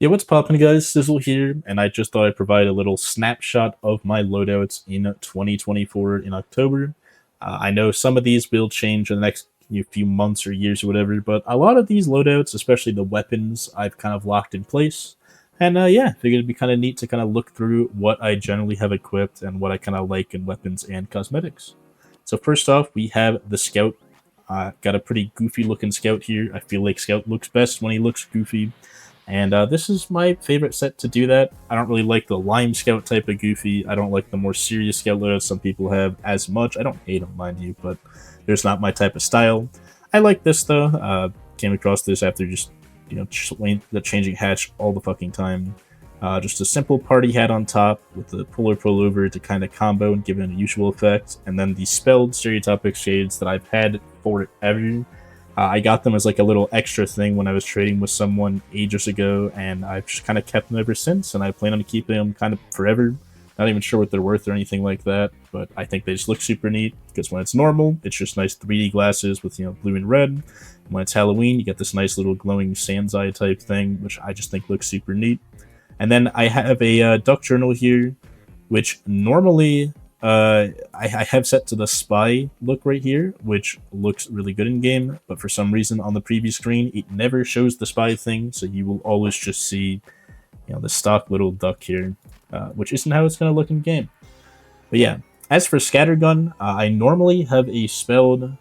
Yeah, what's poppin', guys? Sizzle here, and I just thought I'd provide a little snapshot of my loadouts in 2024 in October. I know some of these will change in the next few months or years or whatever, but a lot of these loadouts, especially the weapons, I've kind of locked in place. And yeah, figured it'd be kind of neat to kind of look through what I generally have equipped and what I kind of like in weapons and cosmetics. So first off, we have the Scout. Got a pretty goofy looking Scout here. I feel like Scout looks best when he looks goofy. And this is my favorite set to do that. I don't really like the Lime Scout type of goofy. I don't like the more serious Scout loadouts some people have as much. I don't hate them, mind you, but there's not my type of style. I like this, though. Came across this after just, changing hatch all the fucking time. Just a simple party hat on top with the puller pull over to kind of combo and give it an usual effect. And then the spelled stereotypic shades that I've had forever. I got them as like a little extra thing when I was trading with someone ages ago, and I've just kind of kept them ever since, and I plan on keeping them kind of forever. Not even sure what they're worth or anything like that, but I think they just look super neat, because when it's normal, it's just nice 3D glasses with, blue and red. When it's Halloween, you get this nice little glowing sans eye type thing, which I just think looks super neat. And then I have a duck journal here, which normally I have set to the spy look right here, which looks really good in game, but for some reason on the preview screen, it never shows the spy thing, so you will always just see, the stock little duck here, which isn't how it's going to look in game. But yeah, as for Scattergun, I normally have a spelled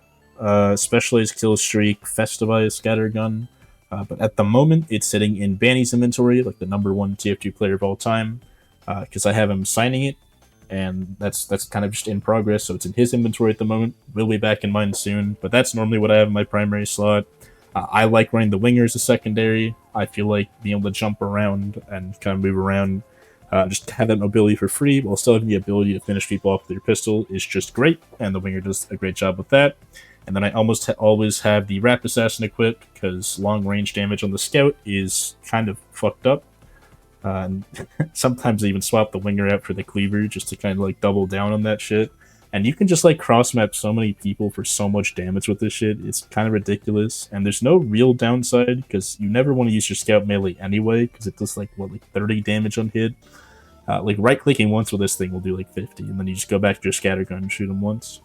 Specialized Kill Streak Festivized Scattergun, but at the moment, it's sitting in Banny's inventory, like the #1 TF2 player of all time, because I have him signing it, and that's kind of just in progress, so it's in his inventory at the moment. Will be back in mine soon, but that's normally what I have in my primary slot. I like running the winger as a secondary. I feel like being able to jump around and kind of move around, just have that mobility for free, while still having the ability to finish people off with your pistol is just great, and the winger does a great job with that. And then I almost always have the Rap Assassin equipped, because long range damage on the Scout is kind of fucked up. And sometimes I even swap the winger out for the cleaver just to kind of like double down on that shit. And you can just like cross map so many people for so much damage with this shit. It's kind of ridiculous. And there's no real downside because you never want to use your Scout melee anyway, because it does like 30 damage on hit. Like right clicking once with this thing will do like 50, and then you just go back to your scattergun and shoot them once.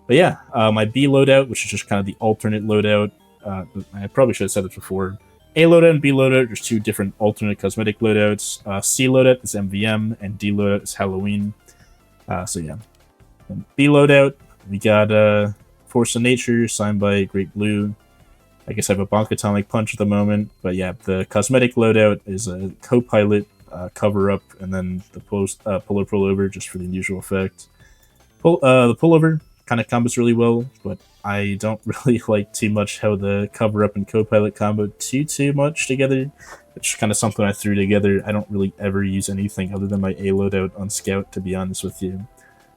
But yeah, my B loadout, which is just kind of the alternate loadout. I probably should have said this before. A loadout and B loadout, there's two different alternate cosmetic loadouts. C loadout is MVM, and D loadout is Halloween. So yeah. And B loadout, we got Force of Nature, signed by Great Blue. I guess I have a Bonk Atomic Punch at the moment. But yeah, the cosmetic loadout is a co-pilot, cover up, and then the puller pullover just for the unusual effect. The pullover kind of combos really well, but I don't really like too much how the cover up and co-pilot combo too much together. It's kind of something I threw together. I don't really ever use anything other than my A loadout on Scout, to be honest with you.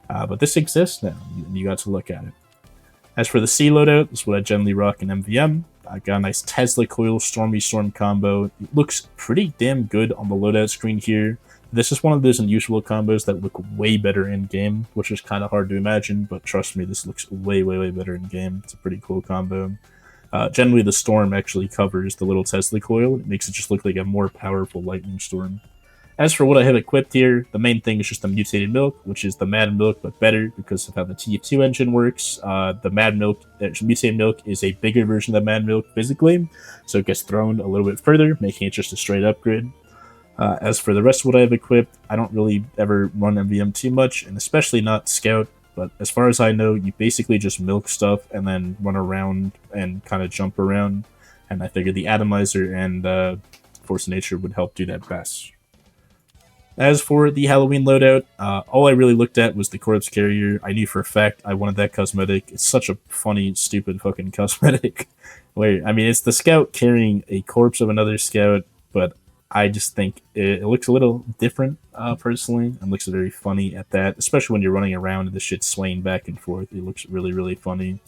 But this exists now, and you got to look at it. As for the C loadout, this is what I generally rock in MVM. I got a nice Tesla Coil Stormy Storm combo. It looks pretty damn good on the loadout screen here. This is one of those unusual combos that look way better in game, which is kind of hard to imagine, but trust me, this looks way better in game. It's a pretty cool combo. Generally, the storm actually covers the little Tesla coil. It makes it just look like a more powerful lightning storm. As for what I have equipped here, the main thing is just the Mutated Milk, which is the Mad Milk, but better because of how the TF2 engine works. The Mutated Milk is a bigger version of the Mad Milk physically, so it gets thrown a little bit further, making it just a straight upgrade. As for the rest of what I have equipped, I don't really ever run MVM too much, and especially not Scout, but as far as I know, you basically just milk stuff and then run around and kind of jump around, and I figured the Atomizer and Force of Nature would help do that best. As for the Halloween loadout, all I really looked at was the Corpse Carrier. I knew for a fact I wanted that cosmetic. It's such a funny, stupid fucking cosmetic. It's the Scout carrying a corpse of another Scout, but I just think it looks a little different, personally, and looks very funny at that, especially when you're running around and the shit's swaying back and forth. It looks really funny.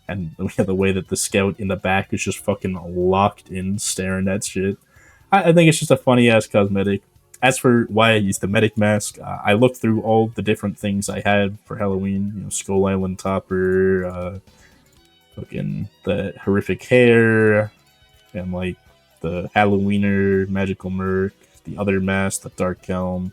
And the way that the Scout in the back is just fucking locked in, staring at shit. I think it's just a funny-ass cosmetic. As for why I use the Medic Mask, I looked through all the different things I had for Halloween. Skull Island Topper, fucking the horrific hair, and like the Halloweener, Magical Merc, the other mask, the Dark Helm.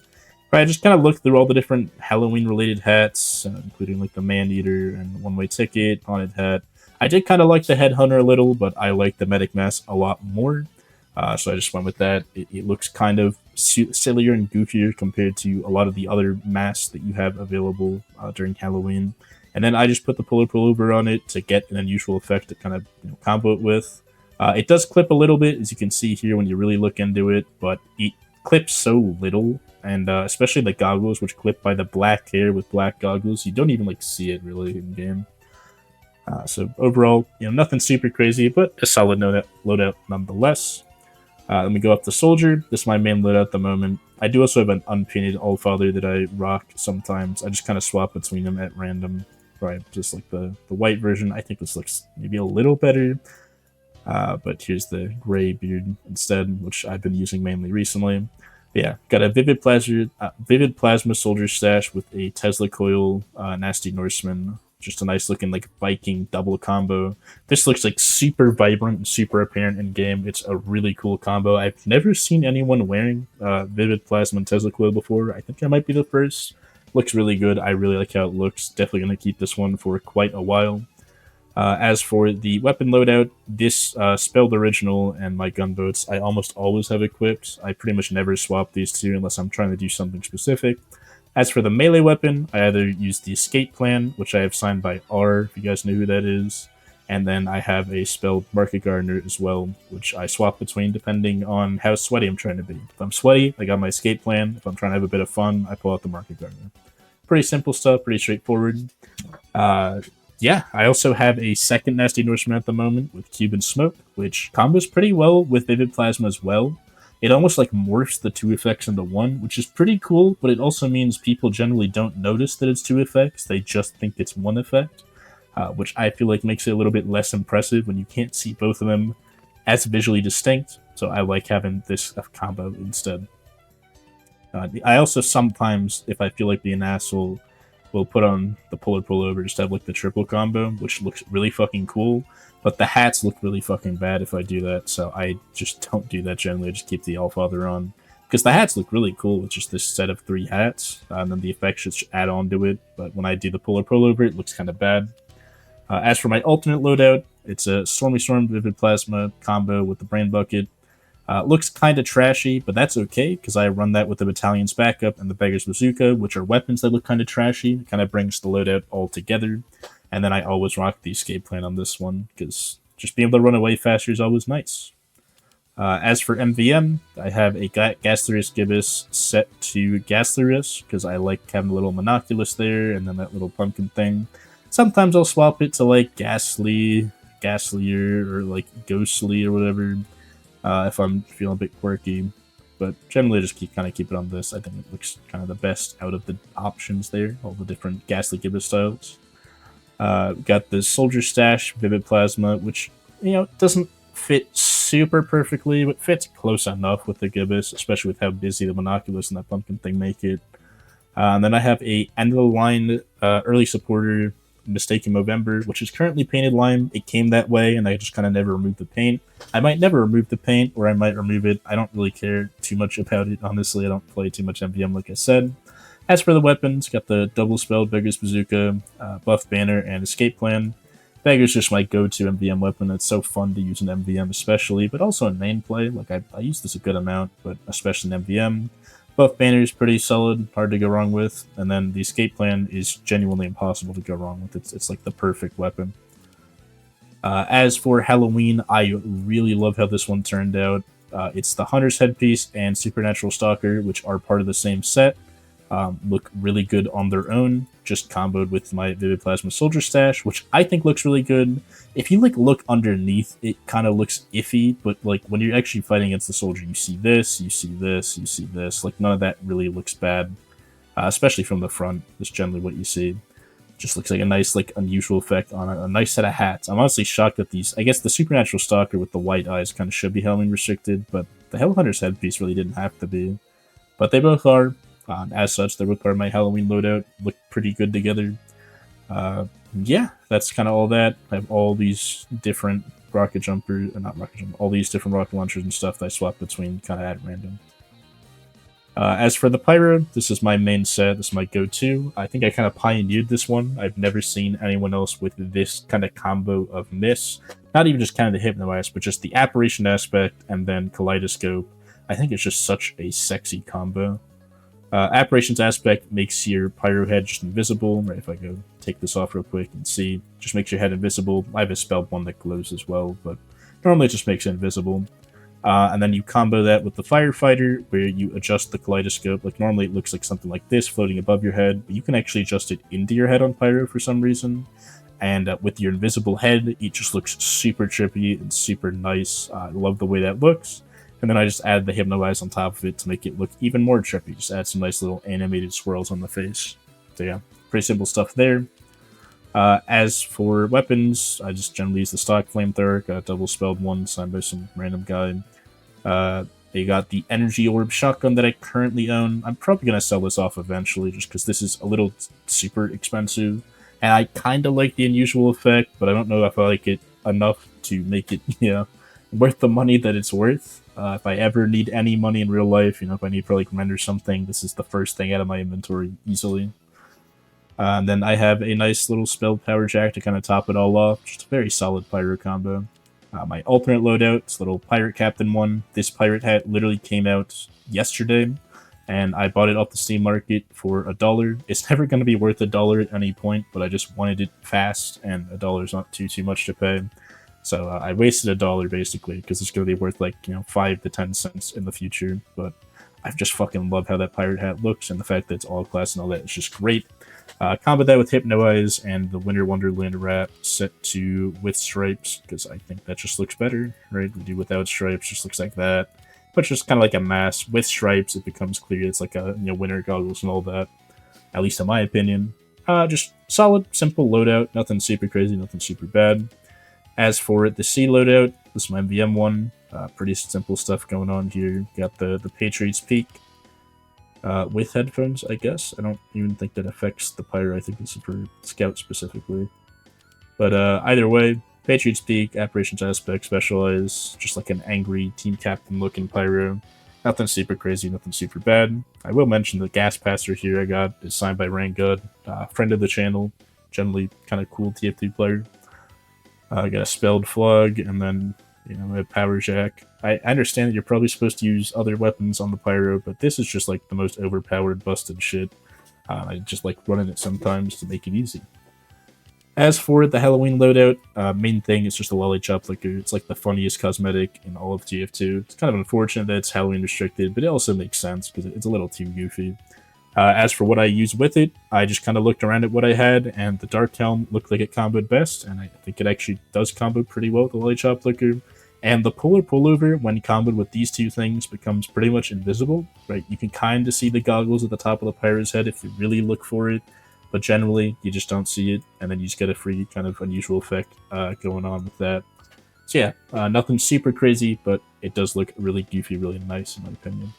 But I just kind of looked through all the different Halloween-related hats, including like the Man-Eater and One-Way Ticket, Haunted Hat. I did kind of like the Headhunter a little, but I like the Medic mask a lot more. So I just went with that. It looks kind of sillier and goofier compared to a lot of the other masks that you have available during Halloween. And then I just put the Polar Pullover on it to get an unusual effect to kind of combo it with. It does clip a little bit, as you can see here when you really look into it, but it clips so little, and especially the goggles, which clip by the black hair with black goggles, you don't even like see it really in game. So overall, nothing super crazy, but a solid loadout nonetheless. Let me go up to Soldier. This is my main loadout at the moment. I do also have an unpainted Allfather that I rock sometimes. I just kind of swap between them at random. Right, just like the white version. I think this looks maybe a little better. But here's the gray beard instead, which I've been using mainly recently. But yeah, got a Vivid Plasma Soldier stash with a Tesla Coil Nasty Norseman. Just a nice looking like Viking double combo. This looks like super vibrant and super apparent in game. It's a really cool combo. I've never seen anyone wearing Vivid Plasma and Tesla Coil before. I think I might be the first. Looks really good. I really like how it looks. Definitely going to keep this one for quite a while. As for the weapon loadout, this Spelled Original and my gunboats, I almost always have equipped. I pretty much never swap these two unless I'm trying to do something specific. As for the melee weapon, I either use the Escape Plan, which I have signed by R, if you guys know who that is, and then I have a Spelled Market Gardener as well, which I swap between depending on how sweaty I'm trying to be. If I'm sweaty, I got my Escape Plan. If I'm trying to have a bit of fun, I pull out the Market Gardener. Pretty simple stuff, pretty straightforward. Yeah, I also have a second Nasty Norseman at the moment with Cuban Smoke, which combos pretty well with Vivid Plasma as well. It almost like morphs the two effects into one, which is pretty cool, but it also means people generally don't notice that it's two effects. They just think it's one effect, which I feel like makes it a little bit less impressive when you can't see both of them as visually distinct. So I like having this combo instead. I also sometimes, if I feel like being an asshole, will put on the Polar Pullover just to have like the triple combo, which looks really fucking cool. But the hats look really fucking bad if I do that, so I just don't do that generally. I just keep the Allfather on. Because the hats look really cool with just this set of 3 hats, and then the effects just add on to it. But when I do the Polar Pullover, it looks kind of bad. As for my alternate loadout, it's a Stormy Storm Vivid Plasma combo with the Brain Bucket. Looks kind of trashy, but that's okay, because I run that with the Battalion's Backup and the Beggar's Bazooka, which are weapons that look kind of trashy. It kind of brings the loadout all together. And then I always rock the Escape Plan on this one, because just being able to run away faster is always nice. As for MVM, I have a Gastlerius Gibbous set to Gastlerius, because I like having a little Monoculus there, and then that little pumpkin thing. Sometimes I'll swap it to like Ghastlier, or like Ghostly, or whatever, if I'm feeling a bit quirky. But generally, I just keep it on this. I think it looks kind of the best out of the options there, all the different Ghastly Gibbous styles. Got the Soldier Stash Vivid Plasma, which, doesn't fit super perfectly, but fits close enough with the Gibbous, especially with how busy the Monoculus and that pumpkin thing make it. And then I have a end of the line early supporter Mistaken Movember, which is currently painted lime. It came that way, and I just kind of never removed the paint. I might never remove the paint, or I might remove it. I don't really care too much about it, honestly. I don't play too much MVM, like I said. As for the weapons, got the double spelled Beggar's Bazooka, Buff Banner, and Escape Plan. Beggar's just my go-to MVM weapon. It's so fun to use in MVM especially, but also in main play. Like, I use this a good amount, but especially in MVM. Buff Banner is pretty solid, hard to go wrong with, and then the Escape Plan is genuinely impossible to go wrong with. It's like the perfect weapon. As for Halloween, I really love how this one turned out. It's the Hunter's Headpiece and Supernatural Stalker, which are part of the same set. Look really good on their own, just comboed with my Vivid Plasma Soldier Stash, which I think looks really good. If you look underneath, it kind of looks iffy, but when you're actually fighting against the soldier, you see this, you see this, you see this. None of that really looks bad, especially from the front. That's generally what you see. Just looks like a nice, unusual effect on a nice set of hats. I'm honestly shocked that these. I guess the Supernatural Stalker with the white eyes kind of should be Halloween restricted, but the Hellhunter's Headpiece really didn't have to be. But they both are. As such, they're both part of my Halloween loadout. Look pretty good together. Yeah, that's kind of all that. I have all these different rocket jumper, not rocket jumper, all these different rocket launchers and stuff that I swap between kind of at random. As for the Pyro, this is my main set. This is my go-to. I think I kind of pioneered this one. I've never seen anyone else with this kind of combo of miss. Not even just kind of the Hypnoize, but just the Apparition aspect and then Kaleidoscope. I think it's just such a sexy combo. Apparitions aspect makes your Pyro head just invisible. Right, if I go take this off real quick and see, just makes your head invisible. I have a spell one that glows as well, but normally it just makes it invisible. And then you combo that with the Firefighter, where you adjust the Kaleidoscope. Like normally it looks like something like this floating above your head, but you can actually adjust it into your head on Pyro for some reason. And with your invisible head, it just looks super trippy and super nice. I love the way that looks. And then I just add the Hypnoize on top of it to make it look even more trippy. Just add some nice little animated swirls on the face. So yeah, pretty simple stuff there. As for weapons, I just generally use the stock flamethrower. Got a double spelled one signed by some random guy. They got the Energy Orb shotgun that I currently own. I'm probably going to sell this off eventually just because this is a little super expensive. And I kind of like the unusual effect, but I don't know if I like it enough to make it, worth the money that it's worth. If I ever need any money in real life, if I need to like render something, this is the first thing out of my inventory easily. And then I have a nice little spell power jack to kind of top it all off. Just a very solid Pyro combo. My alternate loadout, this little Pirate Captain one. This pirate hat literally came out yesterday, and I bought it off the Steam market for $1. It's never going to be worth $1 at any point, but I just wanted it fast, and $1 is not too much to pay. So I wasted $1 basically, because it's going to be worth like 5 to 10 cents in the future. But I just fucking love how that pirate hat looks, and the fact that it's all class and all that. It's just great. Combo that with Hypnoize and the Winter Wonderland wrap set to with stripes, because I think that just looks better, right? We do without stripes, just looks like that. But just kind of like a mask. With stripes, it becomes clear it's like a winter goggles and all that. At least in my opinion. Just solid, simple loadout. Nothing super crazy, nothing super bad. As for the C loadout, this is my MVM one. Pretty simple stuff going on here. Got the Patriot's Peak with headphones, I guess. I don't even think that affects the Pyro. I think this is for Scout specifically. But either way, Patriot's Peak, Apparitions Aspect, Specialize, just like an angry Team Captain looking Pyro. Nothing super crazy, nothing super bad. I will mention the Gas Passer here I got is signed by Rangud, friend of the channel, generally kind of cool TF2 player. I got a Spelled Flug, and then a Power Jack. I understand that you're probably supposed to use other weapons on the Pyro, but this is just like the most overpowered, busted shit. I just like running it sometimes to make it easy. As for the Halloween loadout, main thing is just a Lollipop Flicker. It's like the funniest cosmetic in all of TF2. It's kind of unfortunate that it's Halloween restricted, but it also makes sense because it's a little too goofy. As for what I use with it, I just kind of looked around at what I had, and the Dark Helm looked like it comboed best, and I think it actually does combo pretty well with the Lollipop Flicker. And the Polar Pullover, when comboed with these two things, becomes pretty much invisible, right? You can kind of see the goggles at the top of the Pyro's head if you really look for it, but generally, you just don't see it, and then you just get a free kind of unusual effect going on with that. So yeah, nothing super crazy, but it does look really goofy, really nice in my opinion.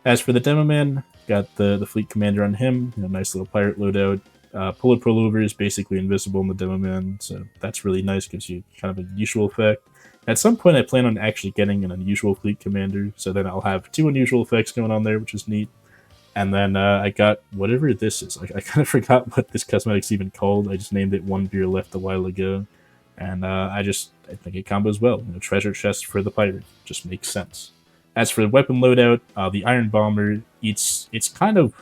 As for the Demoman, got the Fleet Commander on him, nice little pirate loadout. Polar Pullover is basically invisible in the Demoman, so that's really nice, gives you kind of an unusual effect. At some point, I plan on actually getting an unusual Fleet Commander, so then I'll have 2 unusual effects going on there, which is neat. And then I got whatever this is. I kind of forgot what this cosmetic's even called. I just named it One Beer Left a while ago. And I think it combos well. Treasure chest for the pirate. Just makes sense. As for the weapon loadout, the Iron Bomber, it's kind of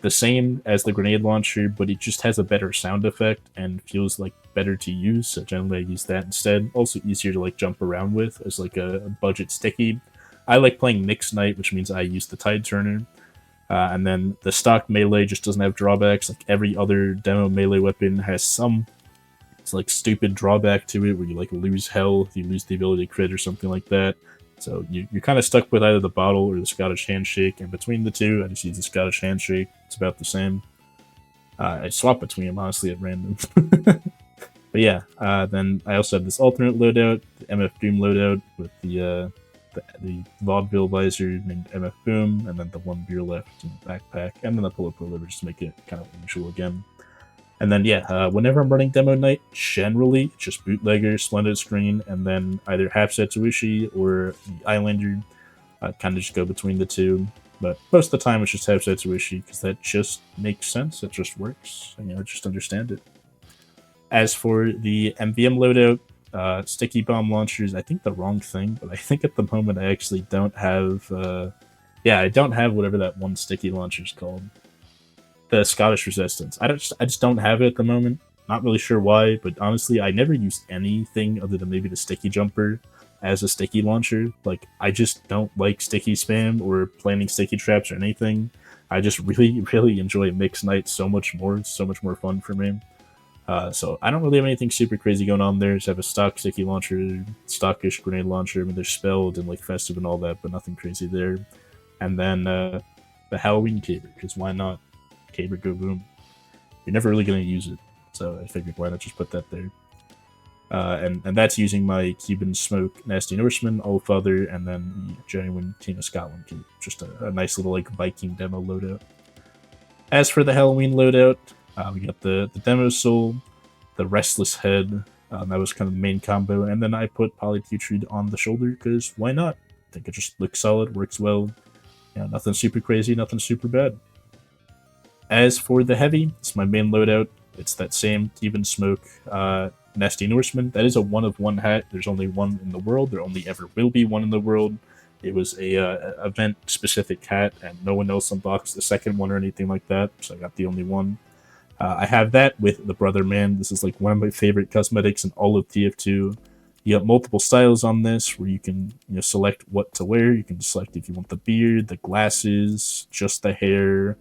the same as the grenade launcher, but it just has a better sound effect and feels like better to use, so generally I use that instead. Also easier to like jump around with as like a budget sticky. I like playing Mixed Knight, which means I use the Tide Turner. And then the stock melee just doesn't have drawbacks. Like every other demo melee weapon has some like stupid drawback to it where you like lose health, you lose the ability to crit or something like that. So you're kind of stuck with either the bottle or the Scottish Handshake, and between the two, I just use the Scottish Handshake. It's about the same. I swap between them, honestly, at random. But yeah, then I also have this alternate loadout, the MF Doom loadout, with the vaudeville visor named MF Boom, and then the One Beer Left in the backpack, and then the Polar Pullover just to make it kind of unusual again. And then yeah, whenever I'm running demo night, generally just bootlegger, splendid screen, and then either half set Tsuishi or the Islander. I kind of just go between the two, but most of the time it's just half set Tsuishi because that just makes sense. It just works. And, just understand it. As for the MVM loadout, sticky bomb launchers, I think the wrong thing, but I think at the moment I actually don't have. I don't have whatever that one sticky launcher is called. The Scottish Resistance. I just don't have it at the moment. Not really sure why, but honestly, I never used anything other than maybe the sticky jumper as a sticky launcher. Like, I just don't like sticky spam or planning sticky traps or anything. I just really, really enjoy mixed night so much more. It's so much more fun for me. So I don't really have anything super crazy going on there. Just have a stock sticky launcher, stockish grenade launcher. I mean, they're spelled and like festive and all that, but nothing crazy there. And then the Halloween caber, because why not? Caber go boom. You're never really going to use it, so I figured why not just put that there. And that's using my Cuban Smoke Nasty Norseman, Allfather, and then the genuine King of Scotland kit. Just a nice little like Viking demo loadout. As for the Halloween loadout, we got the Demo Soul, the Restless Head. That was kind of the main combo, and then I put Polyputrid on the shoulder because why not? I think it just looks solid, works well. Nothing super crazy, nothing super bad. As for the heavy, it's my main loadout. It's that same Cuban Smoke Nasty Norseman. That is a one of one hat. There's only one in the world. There only ever will be one in the world. It was a event specific hat, and no one else unboxed the second one or anything like that. So I got the only one. I have that with the Brother Man. This is like one of my favorite cosmetics in all of TF2. You got multiple styles on this where you can select what to wear. You can select if you want the beard, the glasses, just the hair,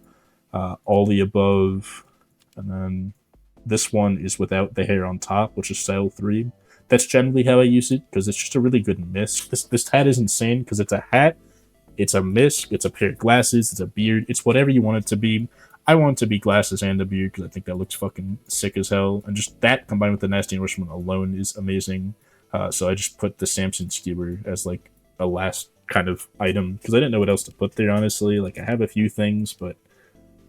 all the above. And then this one is without the hair on top, which is style 3. That's generally how I use it because it's just a really good mist. This hat is insane because it's a hat, it's a mist, it's a pair of glasses, it's a beard, it's whatever you want it to be. I want it to be glasses and a beard because I think that looks fucking sick as hell. And just that combined with the Nasty Norseman alone is amazing. So I just put the Samson skewer as like a last kind of item because I didn't know what else to put there, honestly. Like, I have a few things, but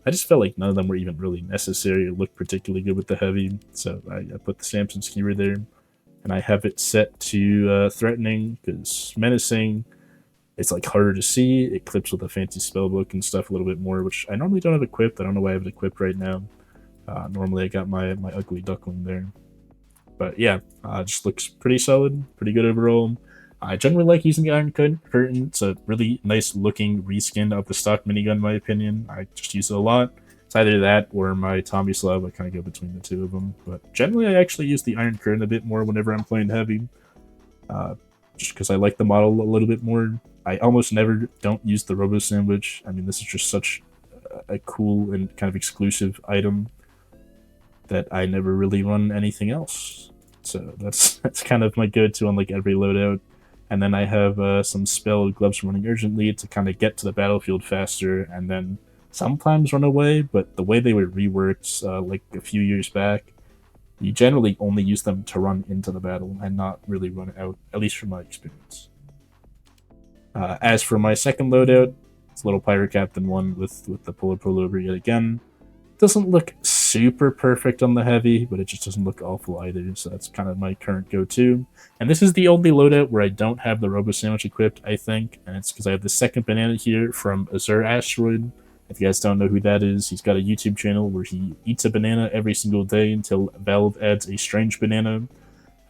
I just felt like none of them were even really necessary or looked particularly good with the heavy. So I put the Samson skewer there. And I have it set to threatening because menacing, it's like harder to see. It clips with a fancy spellbook and stuff a little bit more, which I normally don't have equipped. I don't know why I have it equipped right now. Normally I got my ugly duckling there. But yeah, just looks pretty solid, pretty good overall. I generally like using the Iron Curtain. It's a really nice looking reskin of the stock minigun, in my opinion. I just use it a lot. It's either that or my Tommy Slab. I kind of go between the two of them. But generally, I actually use the Iron Curtain a bit more whenever I'm playing heavy. Just because I like the model a little bit more. I almost never don't use the Robo Sandwich. I mean, this is just such a cool and kind of exclusive item that I never really run anything else. So that's kind of my go-to on like every loadout. And then I have some spell gloves from running urgently to kind of get to the battlefield faster and then sometimes run away, but the way they were reworked like a few years back, you generally only use them to run into the battle and not really run out, at least from my experience. As for my second loadout, it's a little Pyro Captain one with the puller pullover yet again. Doesn't look super perfect on the heavy, but it just doesn't look awful either, so that's kind of my current go-to. And this is the only loadout where I don't have the Robo Sandwich equipped, I think, and it's because I have the second banana here from Azure Asteroid. If you guys don't know who that is, he's got a YouTube channel where he eats a banana every single day until Valve adds a strange banana.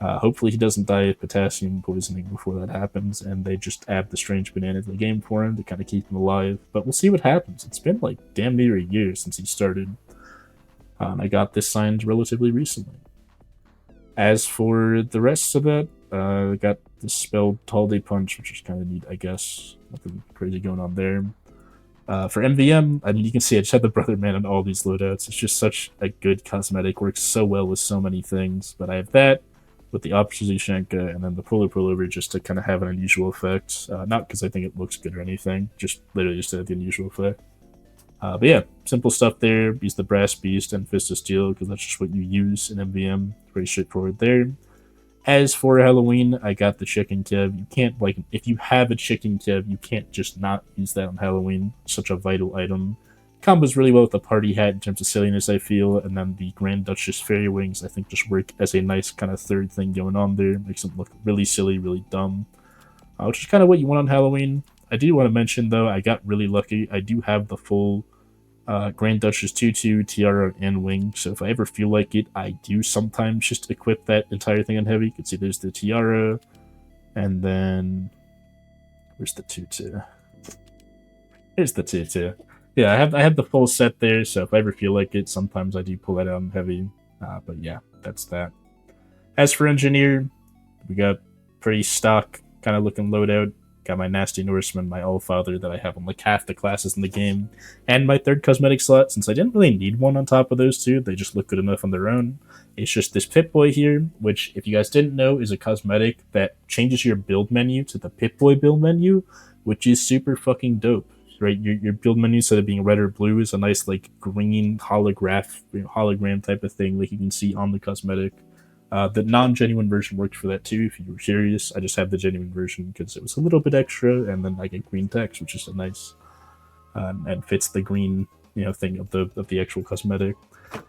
Hopefully he doesn't die of potassium poisoning before that happens, and they just add the strange banana to the game for him to kind of keep him alive. But we'll see what happens. It's been like damn near a year since he started. I got this signed relatively recently. As for the rest of that, I got the spelled Tall Day Punch, which is kind of neat, I guess. Nothing crazy going on there. For MVM, I mean, you can see I just had the Brother Man on all these loadouts. It's just such a good cosmetic, works so well with so many things. But I have that with the Opposite Shanka and then the Polar Pullover just to kind of have an unusual effect. Not because I think it looks good or anything, just literally just to have the unusual effect. But yeah, simple stuff there. Use the Brass Beast and Fist of Steel because that's just what you use in MVM. Pretty straightforward there. As for Halloween, I got the Chicken Kev. You can't, like, if you have a Chicken Kev, you can't just not use that on Halloween. Such a vital item. combos really well with the party hat in terms of silliness, I feel, and then the Grand Duchess Fairy Wings, I think, just work as a nice kind of third thing going on there. Makes them look really silly, really dumb, which is kind of what you want on Halloween. I do want to mention, though, I got really lucky. I do have the full Grand Duchess Tutu, Tiara, and Wing, so if I ever feel like it, I do sometimes just equip that entire thing on Heavy. You can see there's the Tiara, and then... where's the Tutu? Here's the Tutu. Yeah, I have the full set there, so if I ever feel like it, sometimes I do pull that out on Heavy. But yeah, that's that. As for Engineer, we got pretty stock kind of looking loadout. Got my Nasty Norseman, my Allfather that I have on like half the classes in the game, and my third cosmetic slot, since I didn't really need one on top of those two. They just look good enough on their own. It's just this Pip-Boy here, which, if you guys didn't know, is a cosmetic that changes your build menu to the Pip-Boy build menu, which is super fucking dope. Right, your build menu, instead of being red or blue, is a nice like green hologram type of thing, like you can see on the cosmetic. The non-genuine version worked for that too, if you were curious. I just have the genuine version because it was a little bit extra, and then I get green text, which is a nice and fits the green thing of the actual cosmetic.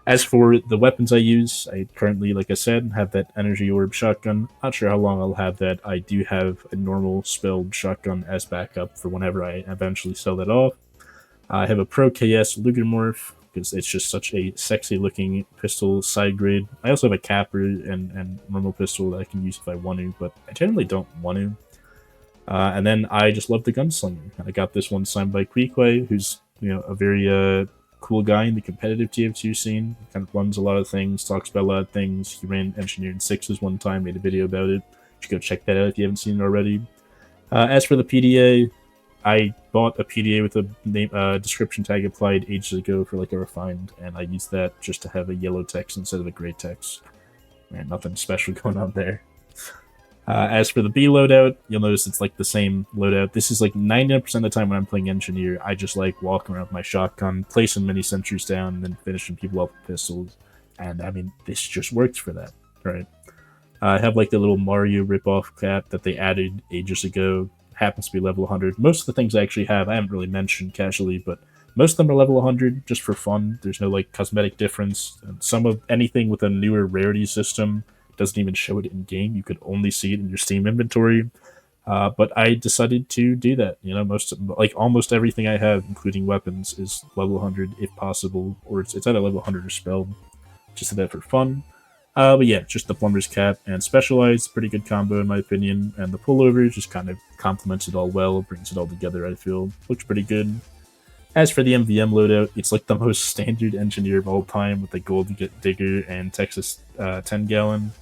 As for the weapons I use, I currently, like I said, have that energy orb shotgun. Not sure how long I'll have that. I do have a normal spelled shotgun as backup for whenever I eventually sell that off. I have a Pro KS Lugermorph, because it's just such a sexy looking pistol side grade. I also have a capper and normal pistol that I can use if I want to, but I generally don't want to. And then I just love the gunslinger. And I got this one signed by Queequeg, who's a very cool guy in the competitive TF2 scene. He kind of runs a lot of things, talks about a lot of things. He ran Engineering Sixes one time, made a video about it. You should go check that out if you haven't seen it already. As for the PDA, I bought a PDA with a name, description tag applied ages ago for like a refined, and I used that just to have a yellow text instead of a gray text. Man, nothing special going on there. As for the B loadout, you'll notice it's like the same loadout. This is like 99% of the time when I'm playing Engineer, I just like walking around with my shotgun, placing mini sentries down, and then finishing people up with pistols. And I mean, this just works for that, right? I have like the little Mario ripoff cap that they added ages ago. Happens to be level 100. Most of the things I actually have, I haven't really mentioned casually, but most of them are level 100 just for fun. There's no like cosmetic difference. And some of anything with a newer rarity system doesn't even show it in game. You could only see it in your Steam inventory. But I decided to do that. Almost everything I have, including weapons, is level 100 if possible, or it's either level 100 or spelled. Just did that for fun. But yeah, just the Plumber's Cap and Specialized, pretty good combo in my opinion, and the Pullover just kind of complements it all well, brings it all together, I feel. Looks pretty good. As for the MVM loadout, it's like the most standard Engineer of all time with the Gold Digger and Texas 10 gallon.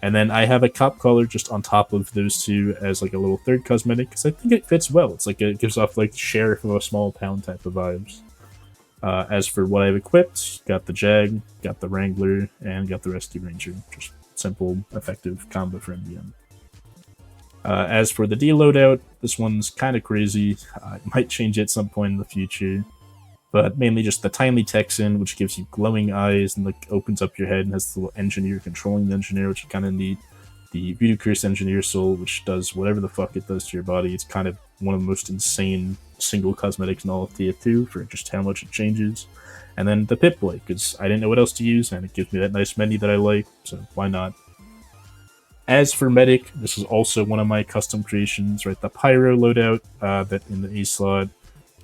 And then I have a Cop Collar just on top of those two as like a little third cosmetic, because I think it fits well. It's like it gives off like Sheriff of a Small Town type of vibes. As for what I've equipped, got the Jag, got the Wrangler, and got the Rescue Ranger. Just simple, effective combo for MVM. As for the D loadout, this one's kind of crazy. It might change at some point in the future, but mainly just the Timely Texan, which gives you glowing eyes and like opens up your head and has the little Engineer controlling the Engineer, which is kind of neat. The Voodoo Curse Engineer Soul, which does whatever the fuck it does to your body. It's kind of one of the most insane single cosmetics in all of TF2 for just how much it changes. And then the Pip-Boy, because I didn't know what else to use, and it gives me that nice menu that I like, so why not? As for Medic, this is also one of my custom creations, right? The Pyro loadout that in the A slot,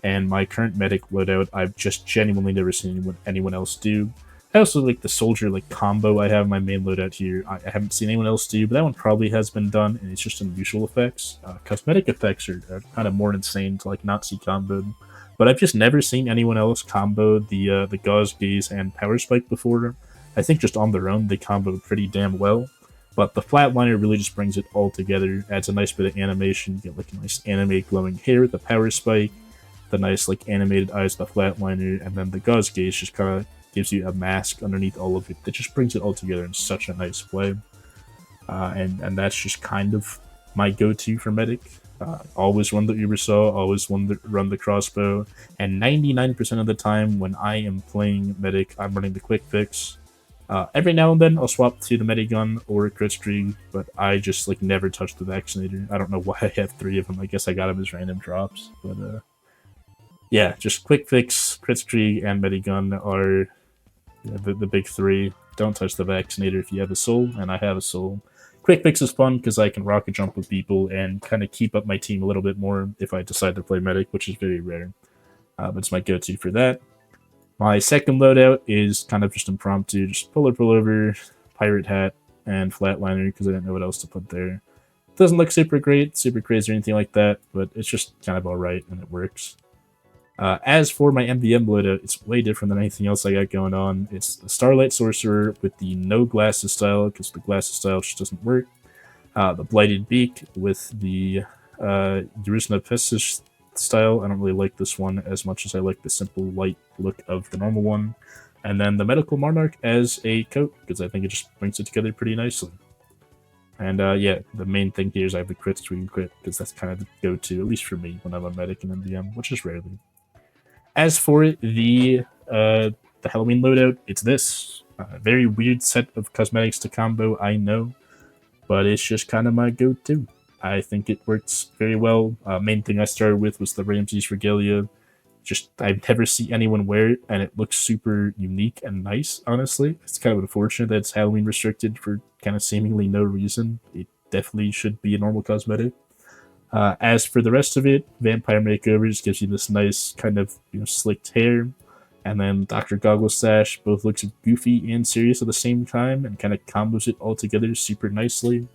and my current Medic loadout, I've just genuinely never seen anyone else do. I also like the Soldier combo I have in my main loadout here. I haven't seen anyone else do, but that one probably has been done, and it's just unusual effects. Cosmetic effects are kind of more insane to not see comboed, but I've just never seen anyone else combo the Gauze Gaze and Power Spike before. I think just on their own they combo pretty damn well, but the Flatliner really just brings it all together, adds a nice bit of animation. You get a nice animated glowing hair with the Power Spike, the nice animated eyes of the Flatliner, and then the Gauze Gaze just kind of gives you a mask underneath all of it that just brings it all together in such a nice way. And that's just kind of my go-to for Medic. Always run the Ubersaw, always run the crossbow, and 99% of the time when I am playing Medic, I'm running the Quick Fix. Every now and then I'll swap to the Medigun or Crit Streak, but I just never touch the Vaccinator. I don't know why I have 3 of them. I guess I got them as random drops, but Yeah, just quick fix, Kritzkrieg, and Medigun are the big three. Don't touch the vaccinator if you have a soul, and I have a soul. Quick fix is fun because I can rocket jump with people and kind of keep up my team a little bit more if I decide to play medic, which is very rare. But it's my go-to for that. My second loadout is kind of just impromptu, just pullover, pirate hat, and flatliner because I didn't know what else to put there. It doesn't look super great, super crazy or anything like that, but it's just kind of alright and it works. As for my MVM loadout, it's way different than anything else I got going on. It's the Starlight Sorcerer with the no glasses style, because the glasses style just doesn't work. The Blighted Beak with the Urusna Pestis style. I don't really like this one as much as I like the simple light look of the normal one. And then the Medical Monarch as a coat, because I think it just brings it together pretty nicely. And yeah, the main thing here is I have the crits to equip, because that's kind of the go-to, at least for me, when I'm on medic and MVM, which is rarely. As for the Halloween loadout, it's this. Very weird set of cosmetics to combo, I know, but it's just kind of my go-to. I think it works very well. Main thing I started with was the Ramses Regalia. Just, I never see anyone wear it, and it looks super unique and nice, honestly. It's kind of unfortunate that it's Halloween restricted for kind of seemingly no reason. It definitely should be a normal cosmetic. As for the rest of it, Vampire Makeover just gives you this nice kind of slicked hair, and then Dr. Goggle Sash both looks goofy and serious at the same time, and kind of combos it all together super nicely.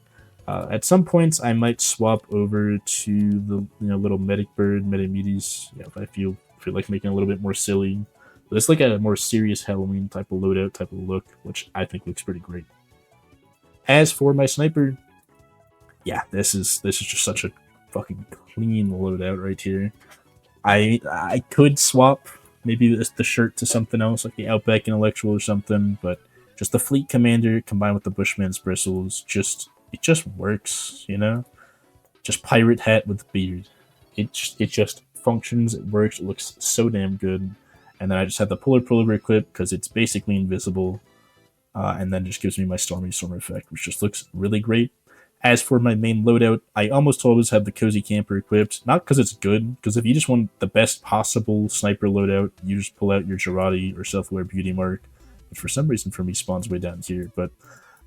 At some points, I might swap over to the little Medic Bird, Medimedes, if I feel like making a little bit more silly. But it's like a more serious Halloween type of loadout, type of look, which I think looks pretty great. As for my sniper, yeah, this is just such a fucking clean loadout right here. I could swap maybe the shirt to something else, like the Outback Intellectual or something, but just the Fleet Commander combined with the Bushman's Bristles, it just works, Just pirate hat with beard. It just functions, it works, it looks so damn good. And then I just have the pullover equipped because it's basically invisible. And then just gives me my Stormy Storm effect, which just looks really great. As for my main loadout, I almost always have the Cozy Camper equipped, not because it's good, because if you just want the best possible sniper loadout, you just pull out your Girardi or Self-Aware Beauty Mark, which for some reason for me spawns way down here, but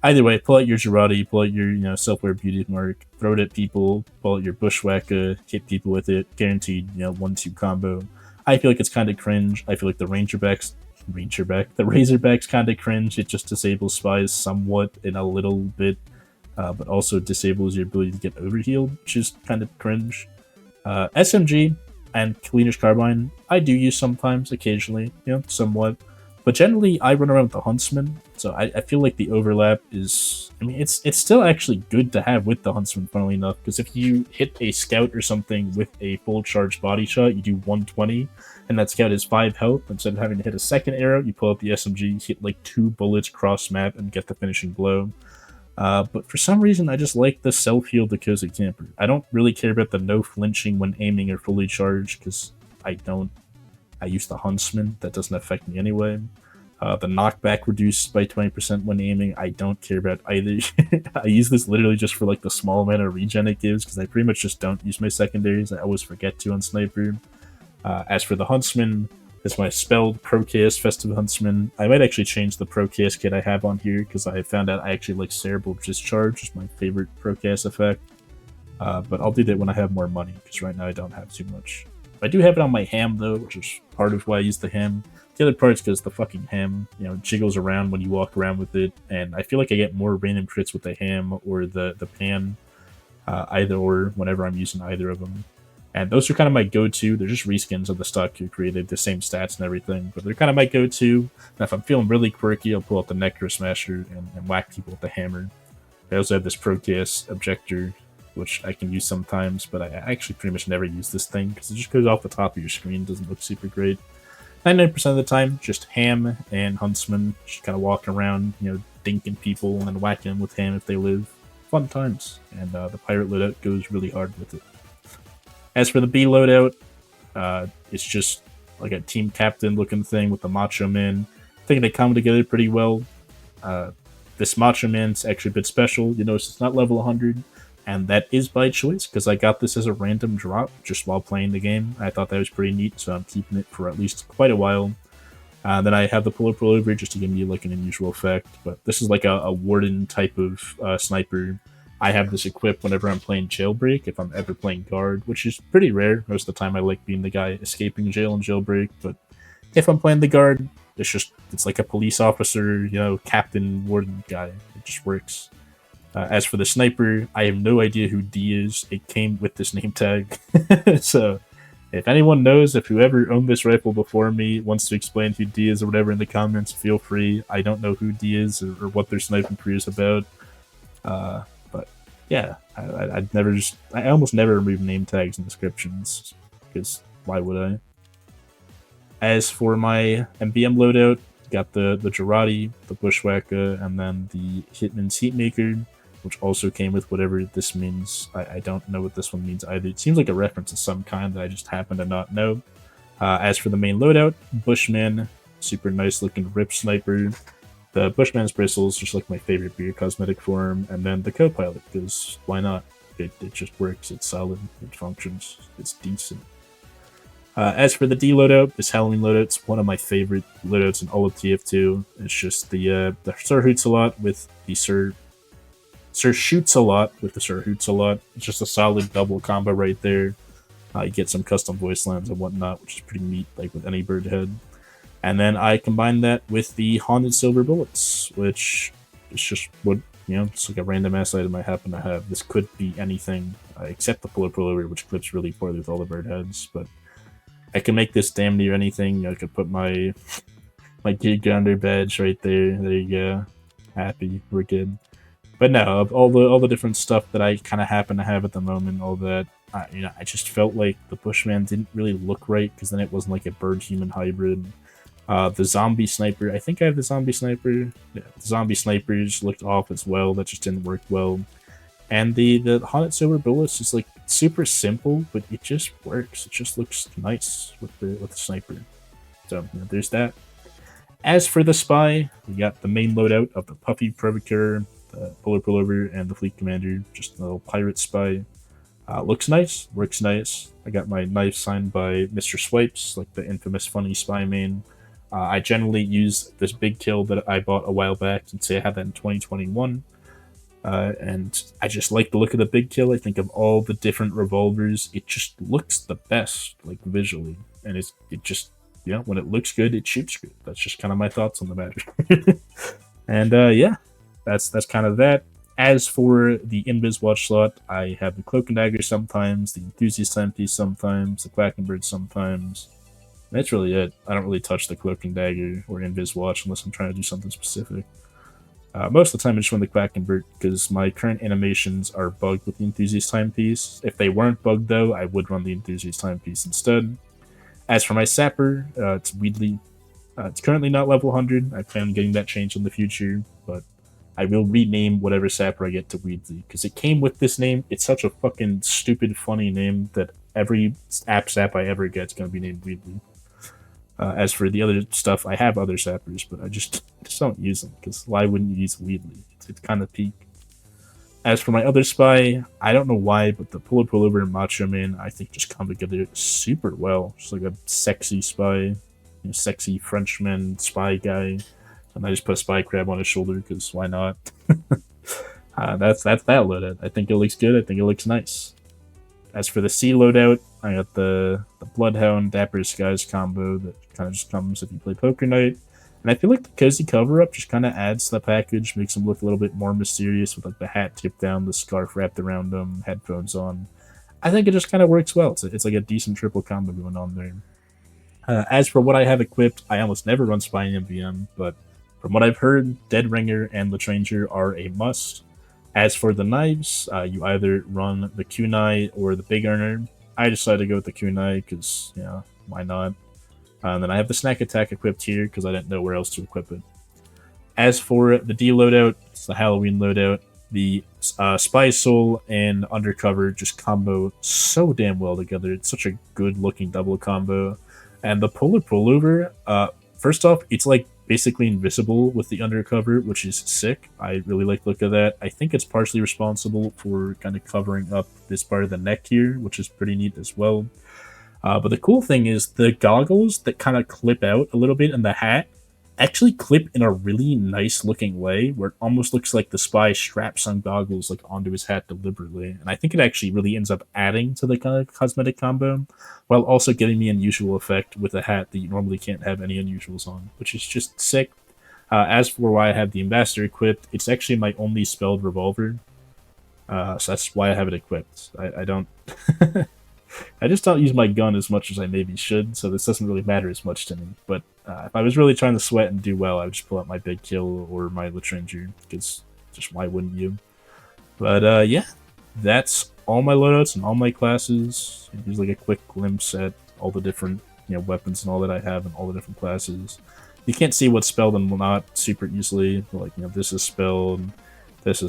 either way, pull out your Girardi, pull out your Self-Aware Beauty Mark, throw it at people, pull out your Bushwhacker, hit people with it, guaranteed 1-2 combo. I feel like it's kind of cringe. I feel like the Razorback's kind of cringe. It just disables spies somewhat in a little bit, but also disables your ability to get overhealed, which is kind of cringe. SMG and Cleaner's Carbine, I do use sometimes, occasionally, somewhat. But generally, I run around with the Huntsman, so I feel like the overlap is... I mean, it's still actually good to have with the Huntsman, funnily enough, because if you hit a Scout or something with a full charge body shot, you do 120, and that Scout is 5 health. Instead of having to hit a second arrow, you pull out the SMG, hit like 2 bullets cross-map, and get the finishing blow. But for some reason, I just like the self-heal the Cozy Camper. I don't really care about the no flinching when aiming or fully charged, because I use the Huntsman. That doesn't affect me anyway. The knockback reduced by 20% when aiming. I don't care about either. I use this literally just for like the small amount of regen it gives, because I pretty much just don't use my secondaries. I always forget to on Sniper. As for the Huntsman, it's my spelled Pro Chaos Festive Huntsman. I might actually change the Pro Chaos kit I have on here, because I found out I actually like Cerebral Discharge. It's my favorite Pro Chaos effect. But I'll do that when I have more money, because right now I don't have too much. I do have it on my ham, though, which is part of why I use the ham. The other part's because the fucking ham, jiggles around when you walk around with it, and I feel like I get more random crits with the ham or the pan, either or, whenever I'm using either of them. And those are kind of my go-to. They're just reskins of the stock you created, the same stats and everything, but they're kind of my go-to. And if I'm feeling really quirky, I'll pull out the Necro Smasher and whack people with the hammer. I also have this Pro Chaos Objector, which I can use sometimes, but I actually pretty much never use this thing because it just goes off the top of your screen. It doesn't look super great. 99% of the time, just ham and Huntsman, just kind of walking around, dinking people and then whacking them with ham if they live. Fun times. And the pirate loadout goes really hard with it. As for the B loadout, it's just like a team captain looking thing with the Macho Man. I think they come together pretty well. This Macho Man's actually a bit special. You notice it's not level 100. and that is by choice because I got this as a random drop just while playing the game. I thought that was pretty neat, so I'm keeping it for at least quite a while. Then I have the puller pullover just to give me like an unusual effect, but this is like a warden type of sniper. I have this equipped whenever I'm playing jailbreak, if I'm ever playing guard, which is pretty rare. Most of the time I like being the guy escaping jail and jailbreak, but if I'm playing the guard, it's like a police officer, you know, captain, warden guy. It just works. As for the sniper, I have no idea who D is. It came with this name tag. So if anyone knows, if whoever owned this rifle before me wants to explain who D is or whatever in the comments, feel free. I don't know who D is or what their sniping career is about. But yeah, I almost never remove name tags and descriptions because why would I? As for my MBM loadout, got the Girardi, the Bushwhacker, and then the Hitman's Heatmaker, which also came with whatever this means. I don't know what this one means either. It seems like a reference of some kind that I just happen to not know. As for the main loadout, Bushman, super nice looking rip sniper. The Bushman's bristles, just like my favorite beer cosmetic form, and then the co-pilot, because why not? It just works, it's solid, it functions, it's decent. As for the D loadout, this Halloween loadout's one of my favorite loadouts in all of TF2. It's just the Sir Hoots a lot with the Sir Shoots a lot with the Sir Hoots a lot. It's just a solid double combo right there. You get some custom voice lines and whatnot, which is pretty neat, like with any bird head. And then I combine that with the Haunted Silver Bullets, which is just what, you know, it's like a random ass item I happen to have. This could be anything except the puller pullover, which clips really poorly with all the bird heads, but I can make this damn near anything. I could put my Geek Grounder badge right there. There you go. Happy, we're good. But no, of all the different stuff that I kind of happen to have at the moment, all that, I just felt like the Bushman didn't really look right because then it wasn't like a bird-human hybrid. The zombie sniper, I think I have the zombie sniper. Yeah, the zombie snipers looked off as well. That just didn't work well. And the Haunted Silver Bullets is like super simple, but it just works. It just looks nice with the sniper. So you know, there's that. As for the spy, we got the main loadout of the Puffy Provocateur, the Puller Pullover, and the Fleet Commander. Just a little pirate spy. Looks nice, works nice. I got my knife signed by Mr. Swipes, like the infamous funny spy main. I generally use this big kill that I bought a while back, and say I had that in 2021. And I just like the look of the big kill. I think of all the different revolvers, it just looks the best, like visually. And it just, you know, when it looks good, it shoots good. That's just kind of my thoughts on the matter. And yeah, that's kind of that. As for the Invis watch slot, I have the Cloak and Dagger sometimes, the Enthusiast Timepiece sometimes, the Quackenbird sometimes. And that's really it. I don't really touch the Cloak and Dagger or Invis watch unless I'm trying to do something specific. Most of the time I just run the Quackenbird because my current animations are bugged with the Enthusiast Timepiece. If they weren't bugged though, I would run the Enthusiast Timepiece instead. As for my Sapper, it's Weedly. It's currently not level 100. I plan on getting that changed in the future, but I will rename whatever Sapper I get to Weedly, because it came with this name. It's such a fucking stupid, funny name that every sap I ever get is going to be named Weedly. As for the other stuff, I have other Sappers, but I just don't use them, because why wouldn't you use Weedly? It's kind of peak. As for my other spy, I don't know why, but the Puller Pullover and Macho Man, I think, just come together super well. Just like a sexy spy, you know, sexy Frenchman spy guy. And I just put a spy crab on his shoulder, because why not? That's that loadout. I think it looks good. I think it looks nice. As for the C loadout, I got the Bloodhound Dapper Skies combo that kind of just comes if you play Poker Night. And I feel like the cozy cover-up just kind of adds to the package, makes them look a little bit more mysterious with like the hat tipped down, the scarf wrapped around them, headphones on. I think it just kind of works well. It's like a decent triple combo going on there. As for what I have equipped, I almost never run Spy in MVM, but from what I've heard, Dead Ringer and Latranger are a must. As for the knives, you either run the kunai or the Big Earner. I decided to go with the kunai because, you know, why not? And then I have the Snack Attack equipped here because I didn't know where else to equip it. As for the D loadout, it's the Halloween loadout. The Spy Soul and Undercover just combo so damn well together. It's such a good looking double combo. And the Puller Pullover, first off, it's like basically invisible with the undercover, which is sick. I really like the look of that. I think it's partially responsible for kind of covering up this part of the neck here, which is pretty neat as well. But the cool thing is the goggles that kind of clip out a little bit and the hat actually clip in a really nice looking way where it almost looks like the spy straps some goggles like onto his hat deliberately. And I think it actually really ends up adding to the kind of cosmetic combo while also getting the unusual effect with a hat that you normally can't have any unusuals on, which is just sick. As for why I have the ambassador equipped, it's actually my only spelled revolver. So that's why I have it equipped. I don't... I just don't use my gun as much as I maybe should, so this doesn't really matter as much to me. But if I was really trying to sweat and do well, I would just pull out my big kill or my Latringer, because just why wouldn't you? But yeah, that's all my loadouts and all my classes. Here's like a quick glimpse at all the different weapons and all that I have and all the different classes. You can't see what's spelled and not super easily. But, like this is spelled, these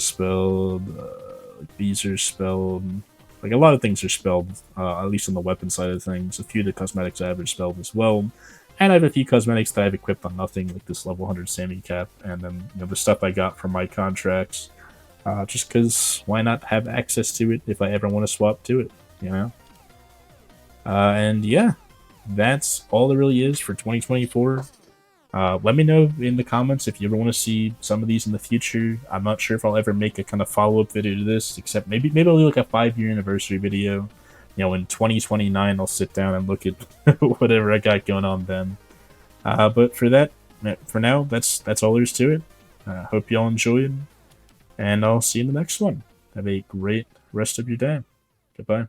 are spelled. Like, a lot of things are spelled, at least on the weapon side of things. A few of the cosmetics I have are spelled as well. And I have a few cosmetics that I've equipped on nothing, like this level 100 Sammy cap, and then the stuff I got from my contracts. Just because why not have access to it if I ever want to swap to it, And yeah, that's all there really is for 2024. Let me know in the comments if you ever want to see some of these in the future. I'm not sure if I'll ever make a kind of follow-up video to this, except maybe I'll do like a 5-year anniversary video. In 2029 I'll sit down and look at whatever I got going on then. But for now, that's all there is to it. Hope y'all enjoyed, and I'll see you in the next one. Have a great rest of your day. Goodbye.